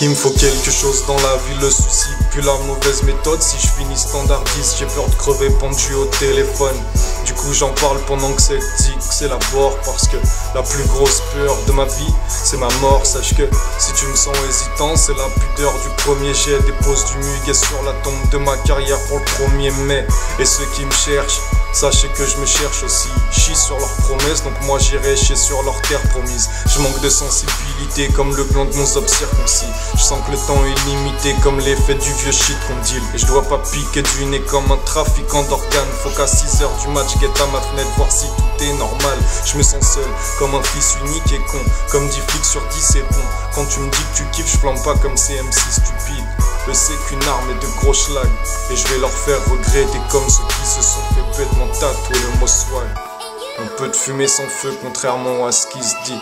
Il me faut quelque chose dans la vie, le souci puis la mauvaise méthode. Si je finis standardiste, j'ai peur de crever pendu au téléphone. Du coup j'en parle pendant que c'est hectique, c'est la mort. Parce que la plus grosse peur de ma vie, c'est ma mort. Sache que si tu me sens hésitant, c'est la pudeur du premier jet. Dépose du muguet sur la tombe de ma carrière pour le 1er mai. Et ceux qui me cherchent, sachez que je me cherche aussi. Chie sur leurs promesses, donc moi j'irai chier sur leur terre promise. Je manque de sensibilité comme le gland de mon zob circoncis. Je sens que le temps est limité comme l'effet du vieux shit qu'on deal. Et je dois pas piquer du nez comme un trafiquant d'organes. Faut qu'à 6h du match guette à ma fenêtre voir si tout est normal. Je me sens seul comme un fils unique et con. Comme 10 flics sur 10 c'est bon. Quand tu me dis que tu kiffes, je flambe pas comme CM6 stupide. Je sais qu'une arme est de gros schlag. Et je vais leur faire regretter comme ceux qui se sont fait bêtement tatouer le mot swag. On peut te fumer sans feu contrairement à ce qui se dit.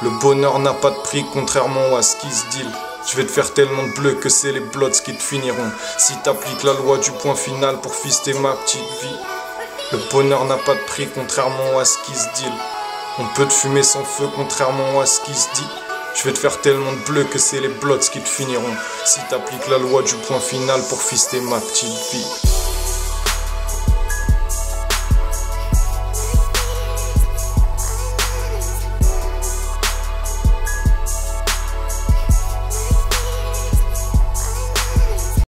Le bonheur n'a pas de prix contrairement à ce qui se dit. Je vais te faire tellement de bleu que c'est les blots qui te finiront. Si t'appliques la loi du point final pour fister ma petite vie. Le bonheur n'a pas de prix contrairement à ce qui se dit. On peut te fumer sans feu contrairement à ce qui se dit. Je vais te faire tellement de bleu que c'est les blots qui te finiront. Si t'appliques la loi du point final pour fister ma petite vie.